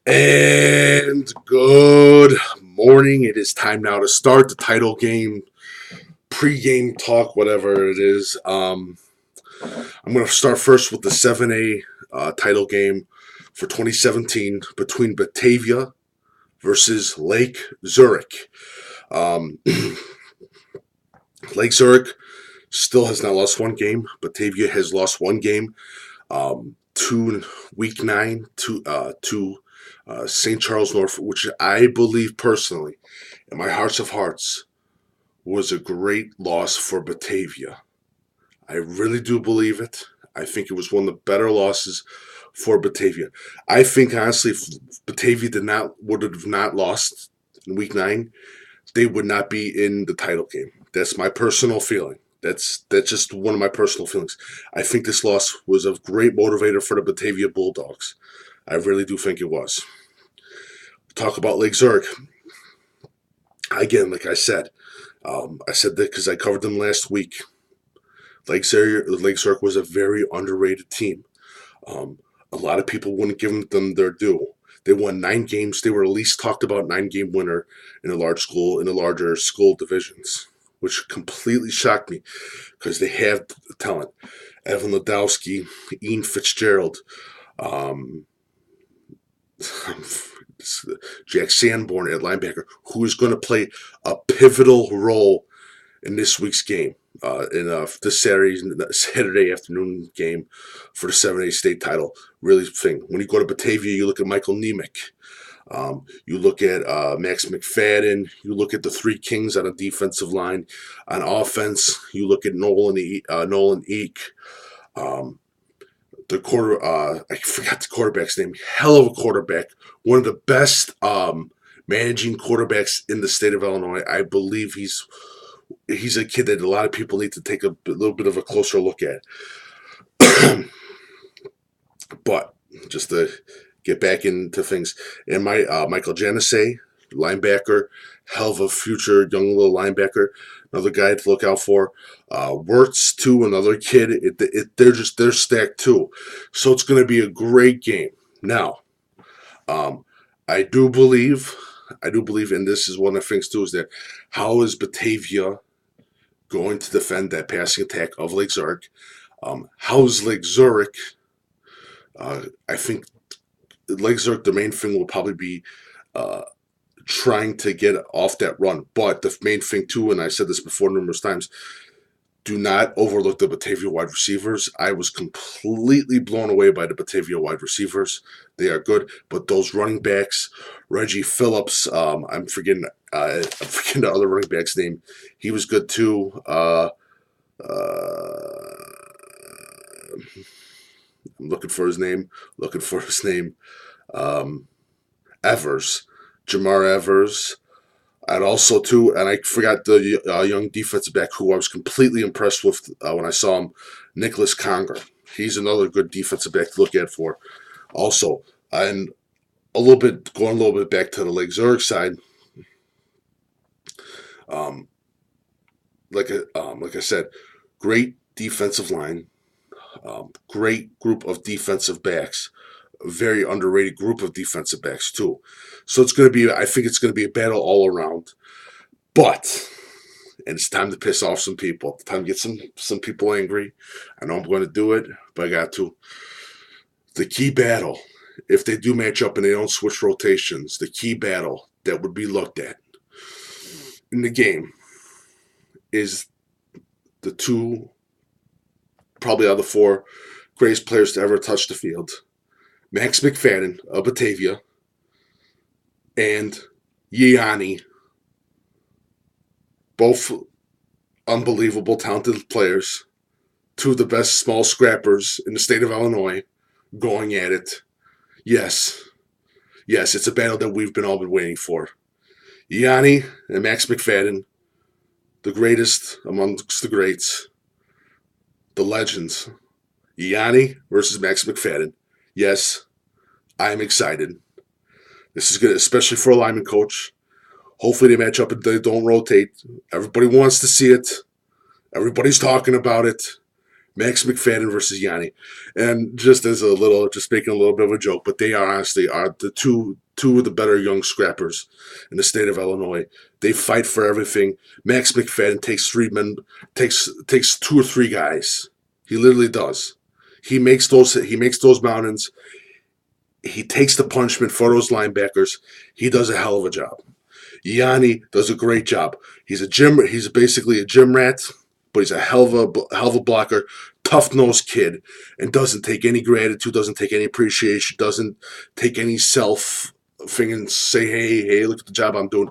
And good morning. It is time now to start the title game, pre-game talk, whatever it is. I'm going to start first with the 7A title game for 2017 between Batavia versus Lake Zurich. Um, Lake Zurich still has not lost one game. Batavia has lost one game. To week 9 to St. Charles North, which I believe personally, in my hearts of hearts, was a great loss for Batavia. I really do believe it. I think it was one of the better losses for Batavia. I think honestly, if Batavia would have not lost in week 9, they would not be in the title game. That's my personal feeling. That's just one of my personal feelings. I think this loss was a great motivator for the Batavia Bulldogs. I really do think it was. Talk about Lake Zurich. Again, like I said that because I covered them last week. Lake Zurich was a very underrated team. A lot of people wouldn't give them their due. They won 9 games. They were at least talked about 9-game winner in the larger school divisions, which completely shocked me because they have the talent. Evan Ladowski, Ian Fitzgerald, Jack Sanborn at linebacker, who is going to play a pivotal role in this week's game, in this Saturday afternoon game for the 7A state title. Really thing. When you go to Batavia, you look at Michael Nemec. You look at Max McFadden. You look at the 3 Kings on a defensive line. On offense, you look at Nolan Eek. I forgot the quarterback's name. Hell of a quarterback. One of the best managing quarterbacks in the state of Illinois. I believe he's a kid that a lot of people need to take a little bit of a closer look at. But just to get back into things, and Michael Janisse, linebacker, hell of a future young little linebacker, another guy to look out for. Wirtz too, another kid. They're stacked too, so it's going to be a great game. Now, I do believe, and this is one of the things too, is that how is Batavia going to defend that passing attack of Lake Zurich? How's Lake Zurich? I think Lake Zurich, the main thing will probably be trying to get off that run. But the main thing too, and I said this before numerous times, do not overlook the Batavia wide receivers. I was completely blown away by the Batavia wide receivers. They are good, but those running backs, Reggie Phillips, I'm forgetting the other running back's name. He was good too. I'm looking for his name. Evers, Jamar Evers. And also, too, and I forgot the young defensive back who I was completely impressed with when I saw him, Nicholas Conger. He's another good defensive back to look at for. Also, and going a little bit back to the Lake Zurich side, like I said, great defensive line, great group of defensive backs. Very underrated group of defensive backs too. So I think it's going to be a battle all around. But, and it's time to piss off some people. It's time to get some people angry. I know I'm going to do it, but I got to. The key battle, if they do match up and they don't switch rotations, the key battle that would be looked at in the game is the 2, probably out of the 4 greatest players to ever touch the field. Max McFadden of Batavia and Yianni, both unbelievable talented players, 2 of the best small scrappers in the state of Illinois, going at it. Yes, it's a battle that we've all been waiting for. Yianni and Max McFadden, the greatest amongst the greats, the legends. Yianni versus Max McFadden. Yes, I'm excited. This is good, especially for a lineman coach. Hopefully they match up and they don't rotate. Everybody wants to see it. Everybody's talking about it. Max McFadden versus Yanni. And just as a little, just making a little bit of a joke, but they are honestly are the two of the better young scrappers in the state of Illinois. They fight for everything. Max McFadden takes takes two or three guys. He literally does. He makes those mountains. He takes the punishment for those linebackers. He does a hell of a job. Yanni does a great job. He's basically a gym rat, but he's a hell of a blocker, tough nosed kid, and doesn't take any gratitude, doesn't take any appreciation, doesn't take any self thing and say, hey, look at the job I'm doing.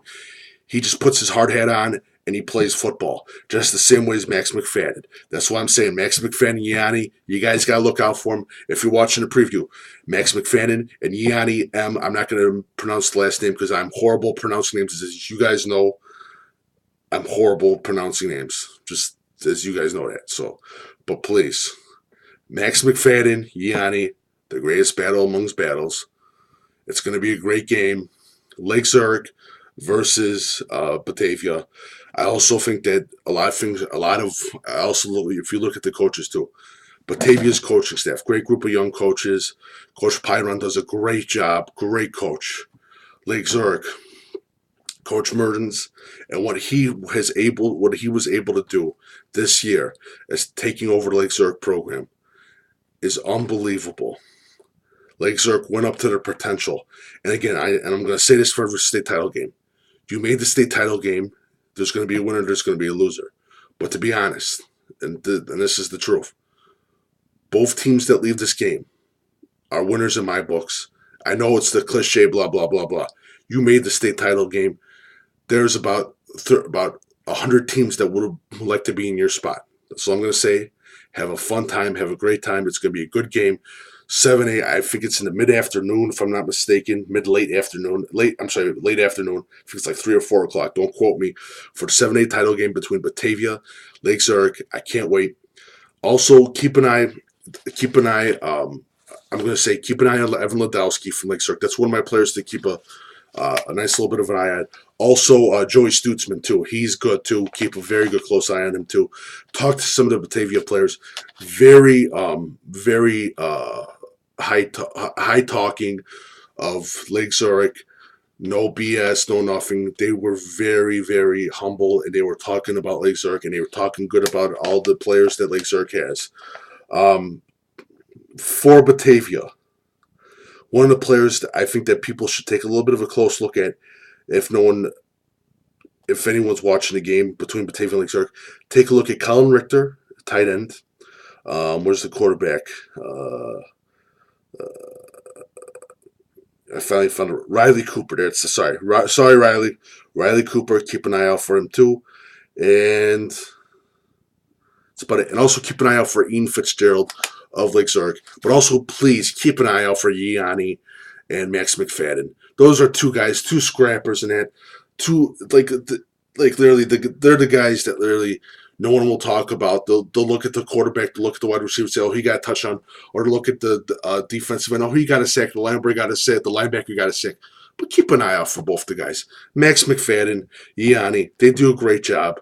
He just puts his hard hat on and he plays football just the same way as Max McFadden. That's why I'm saying Max McFadden, Yanni, you guys got to look out for him if you're watching the preview. Max McFadden and Yanni M. I'm not going to pronounce the last name because I'm horrible pronouncing names. As you guys know, I'm horrible pronouncing names, just as you guys know that. So, but please, Max McFadden, Yanni, the greatest battle amongst battles. It's going to be a great game. Lake Zurich versus Batavia. I also think that I also look, if you look at the coaches too, Batavia's coaching staff, great group of young coaches. Coach Pyron does a great job, great coach. Lake Zurich, Coach Mertens, and what he was able to do this year as taking over the Lake Zurich program is unbelievable. Lake Zurich went up to their potential, and again, I'm going to say this for every state title game. You made the state title game. There's going to be a winner. There's going to be a loser. But to be honest, and this is the truth, both teams that leave this game are winners in my books. I know it's the cliche, blah blah blah blah. You made the state title game. There's about 100 teams that would like to be in your spot. So I'm going to say, have a fun time, have a great time. It's going to be a good game. 7-8, I think it's in the mid-afternoon, if I'm not mistaken, late afternoon. I think it's like 3 or 4 o'clock. Don't quote me. For the 7-8 title game between Batavia, Lake Zurich. I can't wait. Also, keep an eye, I'm going to say keep an eye on Evan Ladowski from Lake Zurich. That's one of my players to keep a nice little bit of an eye on. Also, Joey Stutzman, too. He's good, too. Keep a very good close eye on him, too. Talk to some of the Batavia players. Very high talking of Lake Zurich. No BS, no nothing. They were very, very humble, and they were talking about Lake Zurich, and they were talking good about all the players that Lake Zurich has. For Batavia, one of the players that I think that people should take a little bit of a close look at, if anyone's watching the game between Batavia and Lake Zurich, take a look at Colin Richter, tight end. Where's the quarterback? I finally found it. Riley Cooper. Sorry, Riley. Riley Cooper. Keep an eye out for him too, and that's about it. And also keep an eye out for Ian Fitzgerald of Lake Zurich. But also, please keep an eye out for Yanni and Max McFadden. Those are two guys, two scrappers, and that two literally they're the guys that literally no one will talk about. They'll look at the quarterback, they'll look at the wide receiver, say, "Oh, he got a touchdown," or look at the defensive end, "Oh, he got a sack." The linebacker got a sack. The linebacker got a sack. But keep an eye out for both the guys, Max McFadden, Yanni. They do a great job.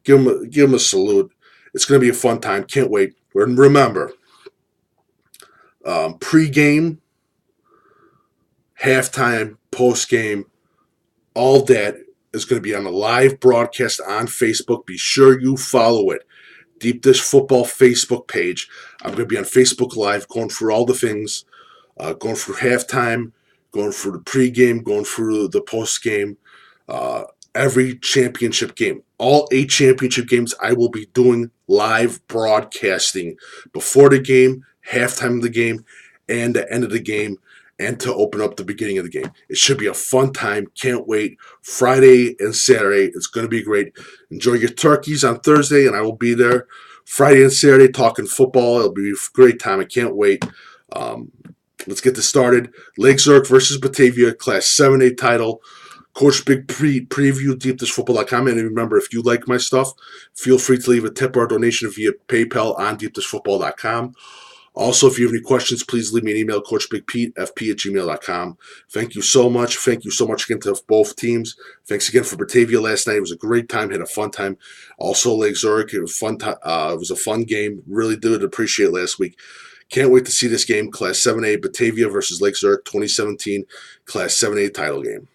Give them a salute. It's going to be a fun time. Can't wait. And remember, pre-game, halftime, post-game, all that is going to be on a live broadcast on Facebook. Be sure you follow it. Deep Dish Football Facebook page. I'm going to be on Facebook Live going through all the things, going through halftime, going through the pregame, going through the postgame, every championship game. All 8 championship games I will be doing live broadcasting before the game, halftime of the game, and the end of the game, and to open up the beginning of the game. It should be a fun time. Can't wait. Friday and Saturday, it's going to be great. Enjoy your turkeys on Thursday, and I will be there Friday and Saturday talking football. It'll be a great time. I can't wait. Let's get this started. Lake Zurich versus Batavia, Class 7A title. Coach Big preview, deepdishfootball.com. And remember, if you like my stuff, feel free to leave a tip or a donation via PayPal on deepdishfootball.com. Also, if you have any questions, please leave me an email, coachbigpetefp@gmail.com. Thank you so much. Thank you so much again to both teams. Thanks again for Batavia last night. It was a great time. Had a fun time. Also, Lake Zurich. It was fun. It was a fun game. Really did appreciate last week. Can't wait to see this game. Class 7A Batavia versus Lake Zurich 2017 Class 7A title game.